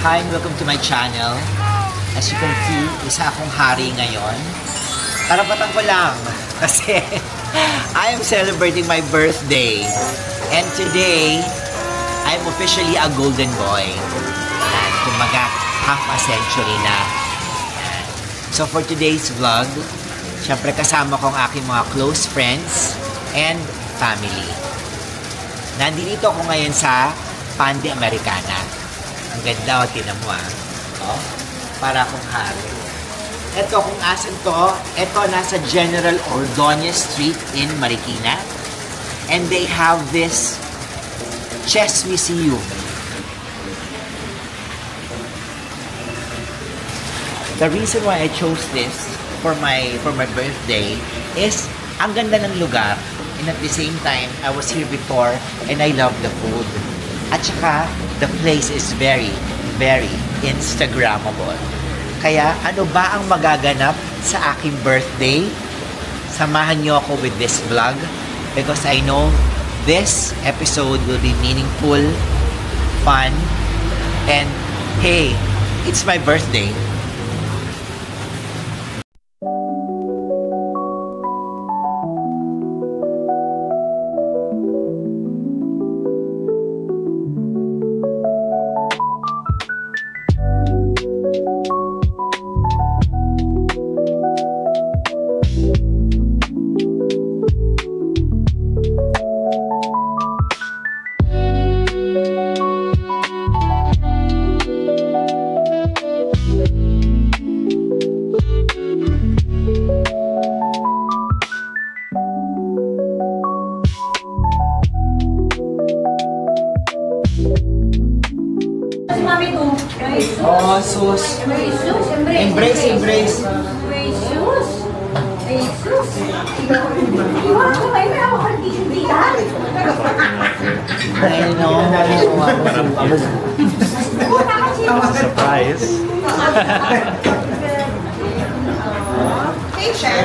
Hi and welcome to my channel. As you can see, isa akong hari ngayon. Karapatan ko lang kasi I am celebrating my birthday. And today, I'm officially a golden boy. Kumaga, half a century na. So for today's vlog, syempre kasama ko ang aking mga close friends and family. Nandito ako ngayon sa Pande Americana. Ang ganda, tinan mo oh, para akong hari. Ito kung asan to, ito nasa General Ordonez Street in Marikina. And they have this chess museum. The reason why I chose this for my birthday is ang ganda ng lugar, and at the same time I was here before and I love the food. At saka the place is very, very Instagrammable. Kaya ano ba ang magaganap sa aking birthday? Samahan niyo ako with this vlog because I know this episode will be meaningful, fun, and hey, it's my birthday. Oh, sus. Embrace, embrace. Jesus. Jesus. Iwan ko kayo na ako kandihan. I know. Surprise. Hey, Chef.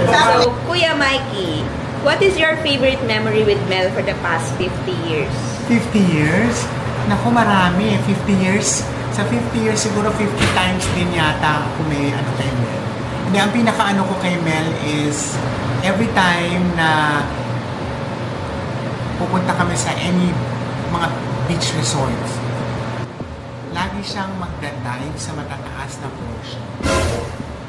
So, Kuya Mikey, what is your favorite memory with Mel for the past 50 years? 50 years? Naku, marami. 50 years. Sa 50 years, siguro 50 times din yata ako may ano kay Mel. Hindi, ang pinaka-ano ko kay Mel is every time na pupunta kami sa any mga beach resorts, lagi siyang magda-dive sa matataas na portion.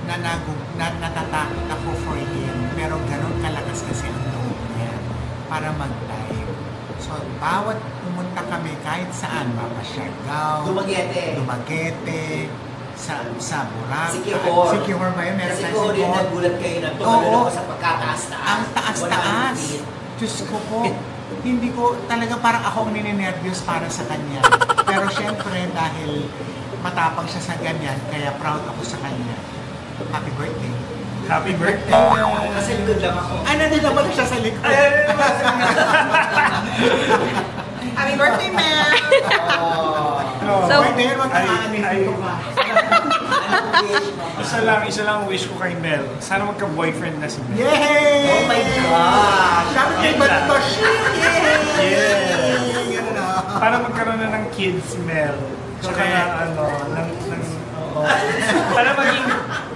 Natatakot ako for him, pero ganun kalakas kasi ang loob niya para mag-dive. So, bawat pumunta kami kahit saan, Siargao, Dumaguete, sa Boracay. Sikihor ba yun? Meron Kasi tayo ko rin nagulat kayo na tumalo ko sa pagkataas-taas. Ang taas-taas. Diyos ko po. Hindi ko talaga parang ako ang nininervyos para sa kanya. Pero syempre dahil matapang siya sa ganyan, kaya proud ako sa kanya. Happy birthday. Happy birthday! Kasi likod lang ako. Ano din naman siya sa likod? Happy birthday, Mel. So, birthday, magkakaanin dito ka. Isa lang wish ko kay Mel. Sana magka-boyfriend na si Mel. Yay! Oh my God! Sabi kay Batos! Yay! Para magkaroon na ng kids, Mel. Tsaka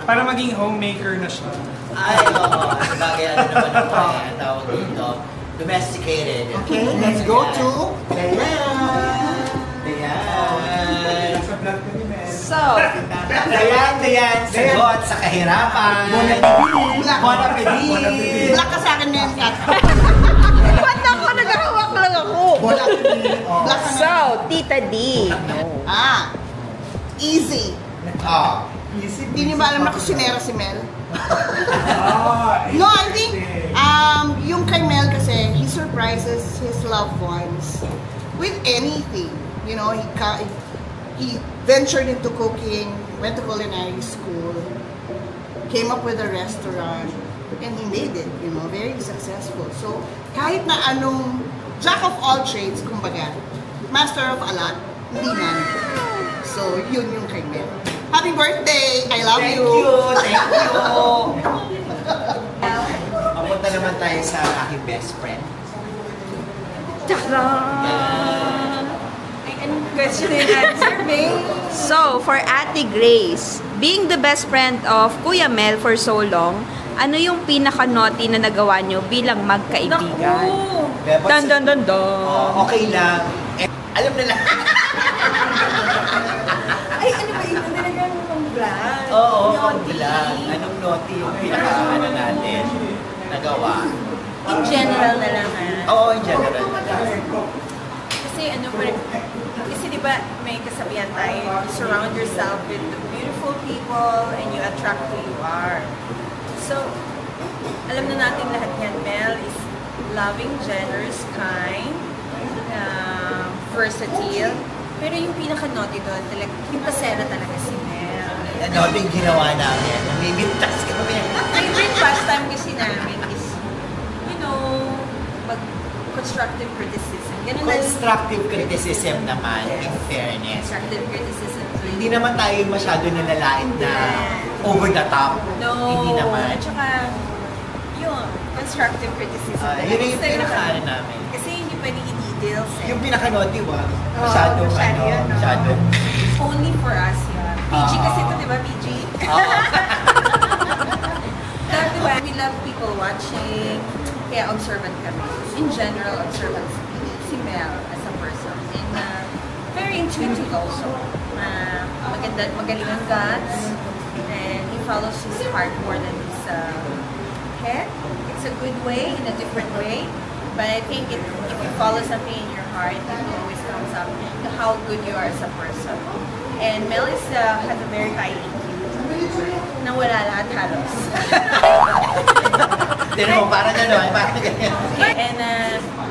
para maging homemaker na siya. Ay, oo. Bagay ano naman ako ang tawag dito. Domesticated. Okay, let's go to Dayan. So, Dayan. Sagot sa kahirapan. Bon appetit. Black ka sa akin, Mel. ba't ako? Nagahawak lang ako. Black ka na. So, Tita D. Easy. Hindi niyo ba alam na kusinera si Mel? No, I think yung kay Mel kasi he surprises his loved ones with anything. You know, he ventured into cooking, went to culinary school, came up with a restaurant, and he made it, you know, very successful. So, kahit na anong jack of all trades, kumbaga, master of a lot, hindi na. So, yun yung kay Mel. Happy birthday! I love you! Thank you! Papunta naman tayo sa aking best friend. Tara! Ay, anong question and answer, babe. So, for Ate Grace, being the best friend of Kuya Mel for so long, ano yung pinaka-naughty na nagawa nyo bilang magkaibigan? Dan dan dan dan. Okay lang. Alam na lang. Ay, ano ba ito? Talagang pang-vlog? Oo, pang-vlog. Anong naughty yung pinaka-ano natin nagawa? In general na lang Oo, in general. Kasi kasi di ba may kasabihan tayo, you surround yourself with beautiful people and you attract who you are. So, alam na natin lahat yan, Mel is loving, generous, kind, versatile. Pero yung pinaka-naughty doon, yung pasera talaga si Mel. Ano yung ginawa namin? Namimitas kami. Favorite pastime kasi namin is, you know, constructive criticism. Ganun lang. Constructive criticism naman, in fairness. Constructive criticism. Hindi naman tayo masyado nalalait na over the top. No. Hindi naman. At saka, yun, constructive criticism. Yun yung pinaka-ano namin. Kasi hindi pwede i-details eh. Yung pinaka-naughty one, masyado, masyado. Only for us yun. PG kasi ito, di ba, PG? Diba, we love people watching, kaya observant kami. In general, observant si Mel as a person. And very intuitive also. Magaling ang guts. And he follows his heart more than his head. It's a good way, in a different way. But I think if you follow something in your heart, it always comes up to how good you are as a person. And Mel has a very high EQ. Na wala lahat halos. Tignan mo, parang gano'n, parang ganyan. And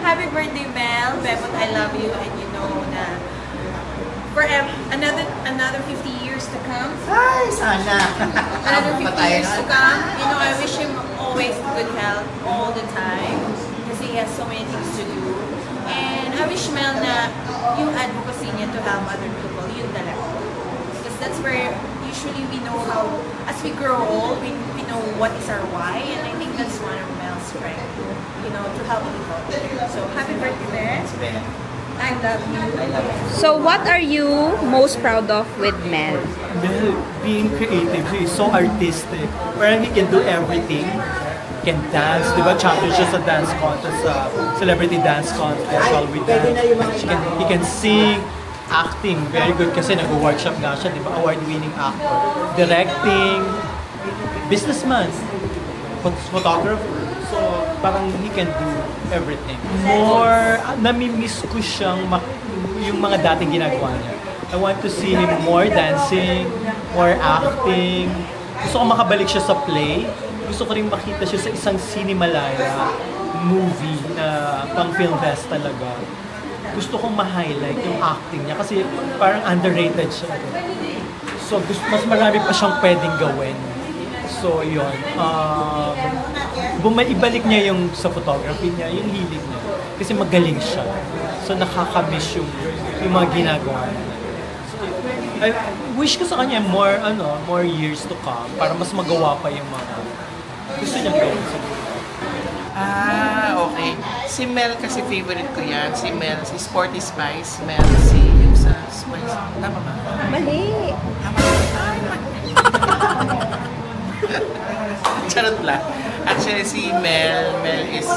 happy birthday, Mel. Bebot, I love you. And you know na for another 50 years to come. Ay, sana. Another 50 years to come. You know, I wish him always good health all the time. Because he has so many things to do. And I wish Mel na yung advocacy niya to help other people, yun talaga. Because that's where usually we know how, as we grow old, we know what is our why. And I think that's one of Mel's strengths, you know, to help people. So, happy birthday, Mel. I love you. I love you. So, what are you most proud of with Mel? Mel, being creative, he is so artistic. Parang he can do everything. He can dance, di ba? Champion siya sa dance contest, celebrity dance contest, Shall We Dance. He can sing, acting, very good kasi nag-workshop nga siya, di ba? Award-winning actor. Directing, businessman, photographer. So, parang he can do everything. More, nami-miss ko siyang yung mga dating ginagawa niya. I want to see him more dancing, more acting. Gusto ko makabalik siya sa play. Gusto ko rin makita siya sa isang Cinemalaya movie na pang film fest talaga. Gusto kong ma-highlight yung acting niya kasi parang underrated siya. So, mas marami pa siyang pwedeng gawin. So, yun. Ibalik niya yung sa photography niya, yung hilig niya. Kasi magaling siya. So, nakakamiss yung mga ginagawa niya. So, I wish ko sa kanya more years to come para mas magawa pa yung mga gusto niya gawin. Okay. Si Mel kasi favorite ko yan. Si Mel, si Sporty Spice. Mel, si yung sa Spice. Tama ba? Mali! Charot lang. Actually, si Mel is,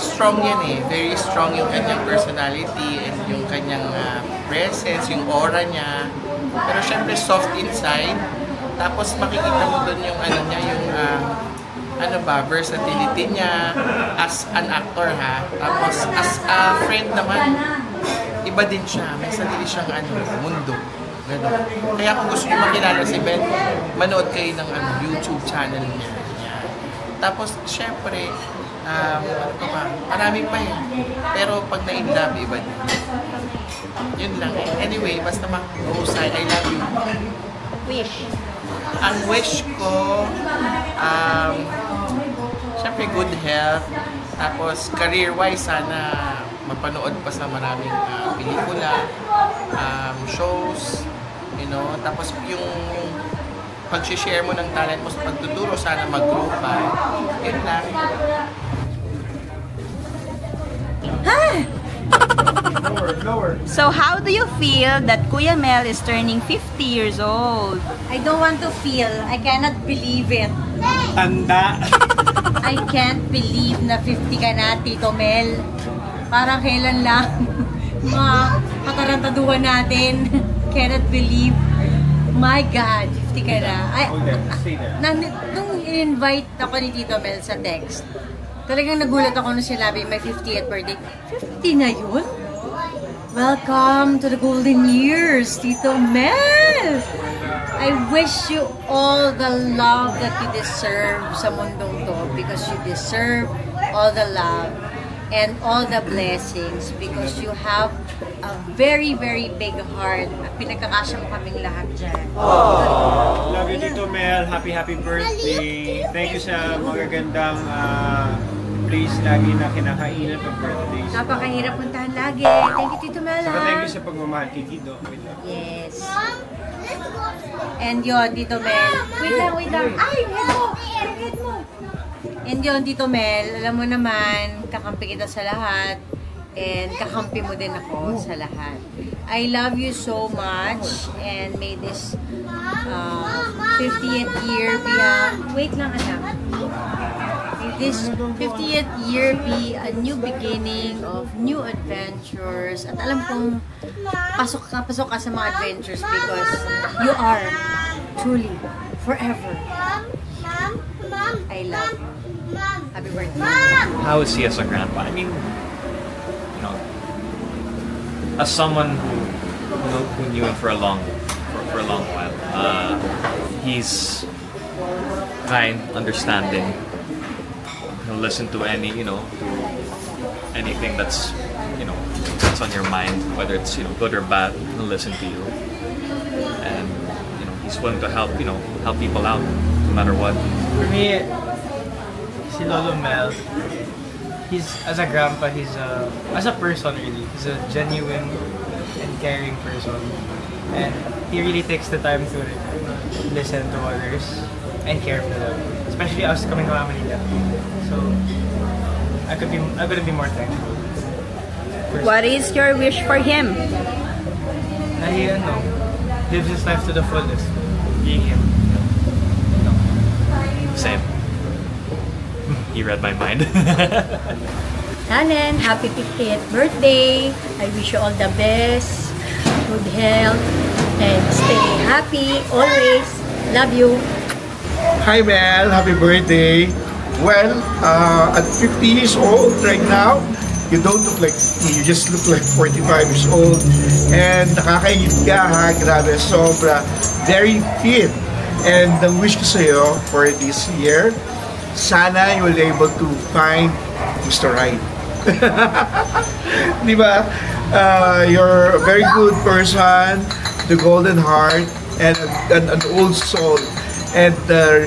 strong yan eh. Very strong yung kanyang personality and yung kanyang presence, yung aura niya. Pero syempre, soft inside. Tapos makikita mo dun yung versatility niya as an actor ha. Tapos as a friend naman, iba din siya. May sarili siyang mundo. Ganun. Kaya kung gusto niyo makilala si Ben, manood kayo ng YouTube channel niya. Tapos syempre, marami pa eh. Pero pag na-inlove, iba din. Yun lang eh. Anyway, basta mahusay, I love you. Wish. Ang wish ko, syempre good health. Tapos career-wise, sana mapanood pa sa maraming pelikula, shows, you know. Tapos yung pag-share mo ng talent mo sa pagtuturo, sana mag-grow pa. Yun lang. Lower. So how do you feel that Kuya Mel is turning 50 years old? I don't want to feel. I cannot believe it. Tanda. I can't believe na 50 ka na, Tito Mel. Parang kailan lang mga katarantaduhan natin. Cannot believe. My God, 50 ka na. Nung in-invite ako ni Tito Mel sa text, talagang nagulat ako nung sinabi may 50th birthday. 50 na yun? Welcome to the golden years, Tito Mel! I wish you all the love that you deserve sa mundong to because you deserve all the love and all the blessings because you have a very, very big heart at pinagkakasya mo kaming lahat dyan. Love you, Tito Mel. Happy birthday. Thank you sa magagandang place lagi na kinakainan pag birthdays. Napakahirap puntahan lagi. Thank you, Tito Mel. Saka thank you sa pagmamahal kay Kido. Yes. And yun, Tito Mel. Wait lang. Ay, head mo. And yun, Tito Mel, alam mo naman, kakampi kita sa lahat. And kakampi mo din ako sa lahat. I love you so much. And may this 50th year be wait lang, anak. May this 50th year be a new beginning of new adventures. At alam kong pasok ka sa mga adventures because you are truly forever. I love you. Happy birthday. How is he as a grandpa? I mean, you know, as someone who knew him for a long while, he's kind, understanding. He'll listen to anything that's on your mind, whether it's good or bad. He'll listen to you, and he's willing to help people out no matter what. For me, si Lolo Mel, as a grandpa, as a person really, he's a genuine and caring person. And he really takes the time to listen to others and care for them. Especially us coming from Manila. So, I couldn't be more thankful. What is your wish for him? Na he, lives his life to the fullest. Being him. Same. You read my mind. Nanen, happy 50th birthday. I wish you all the best, good health, and stay happy always. Love you. Hi Mel, happy birthday. Well, at 50 years old right now, you don't look like 50, you just look like 45 years old. And nakakaingit ka ha, grabe, sobra. Very fit. And ang wish ko sa'yo for this year, sana you will be able to find Mr. Right. Diba? You're a very good person, the golden heart, and an old soul. And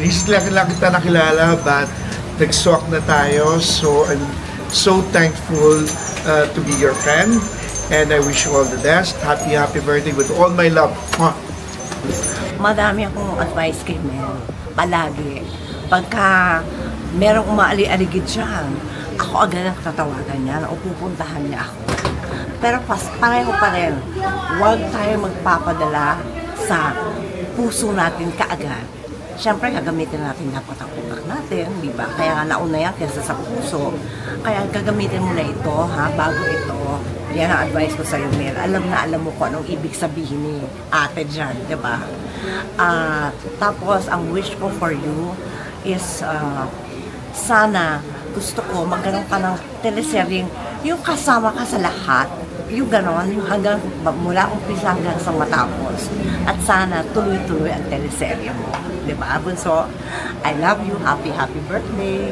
recently lang kita nakilala, but nag-swak na tayo. So I'm so thankful to be your friend. And I wish you all the best. Happy birthday with all my love. Madami akong advice kay Mel. Palagi. Pagka merong umaali-aligid siya, ako agad ang tatawagan niya o pupuntahan niya ako. Pero pareho pa rin, huwag tayo magpapadala sa puso natin kaagad. Siyempre, gagamitin natin dapat ang utak natin, di ba? Kaya nga nauna yan kaysa sa puso. Kaya gagamitin mo na ito, ha? Bago ito. Yan ang advice ko sa'yo, Mel. Alam mo kung anong ibig sabihin ni ate dyan, di ba? Tapos, ang wish ko for you is sana gusto ko magkaroon ka ng teleseryeng yung kasama ka sa lahat. Yung gano'n, yung hanggang mula umpisa hanggang sa matapos. At sana tuloy-tuloy ang teleserye mo. Diba, Bunso? I love you. Happy birthday.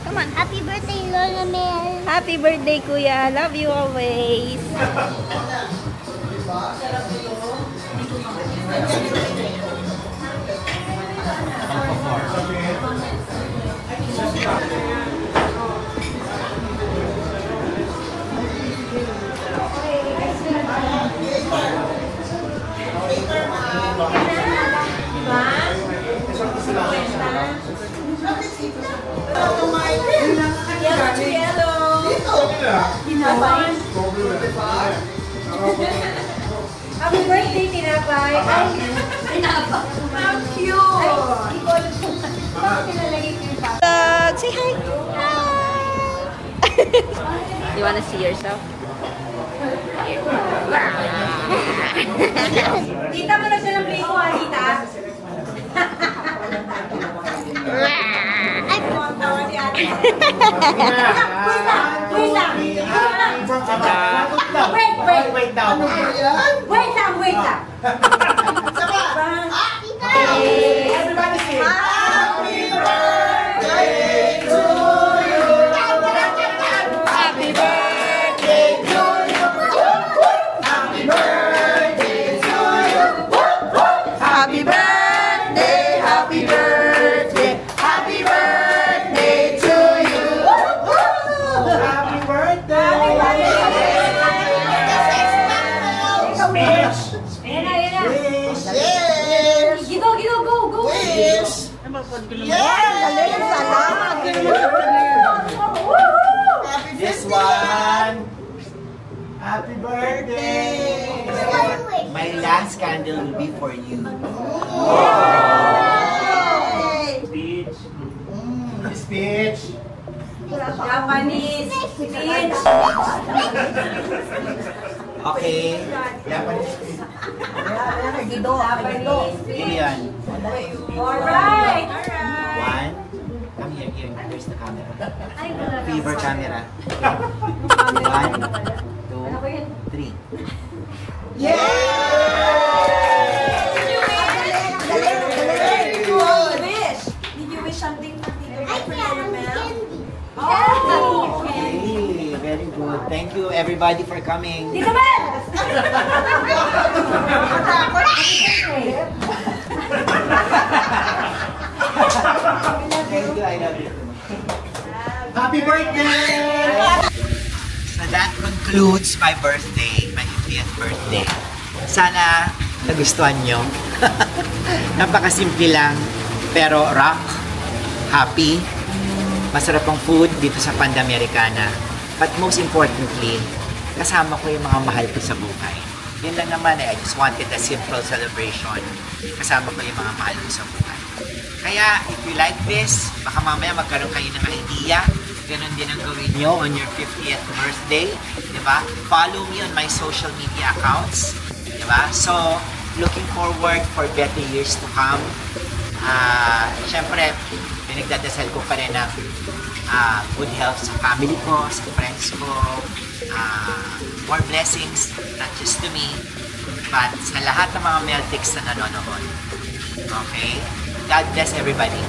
Come on, happy birthday, Lola Mel. Happy birthday, Kuya. Love you always. Hello. Happy birthday, Tinapay! Ay, Tinapay! How cute! Ay, bakit nilalagay ko yung papa? Say hi! You wanna see yourself? Tita, malag na lang play ko, ha, tita? Ay, tawa si ate. Wait lang! Wait lang! Wait lang! Everybody sing! Happy birthday to you! Happy birthday to you! Happy birthday to you! Happy birthday! Happy birthday! Happy birthday to you! Happy birthday! Go! Yes! Yes! Salamat! This one! Happy birthday! My last candle will be for you. Speech. Speech. Japanese speech. Okay. Japanese speech. Ilian. Alright! One. Come here. There's the camera. Fever camera. 1, 2, 3. Yay! Did you wish something for Tito Mel? Okay, very good. Thank you everybody for coming. Tito Mel! Thank you, I love you. Happy birthday! So that concludes my birthday, my 50th birthday. Sana nagustuhan nyo. Napakasimple lang, pero rock, happy, masarap ang food dito sa Panda Americana. But most importantly, kasama ko yung mga mahal ko sa buhay. Yun lang naman I just wanted a simple celebration. Kasama ko yung mga mahal ko sa buhay. Kaya, if you like this, baka mamaya magkaroon kayo ng idea. Ganon din ang gawin nyo on your 50th birthday. Diba? Follow me on my social media accounts. Diba? So, looking forward for better years to come. Siyempre, pinagdadasal ko pa rin ng good health sa family ko, sa friends ko. More blessings, not just to me, but sa lahat ng mga Meltics na nanonood. Okay? God bless everybody.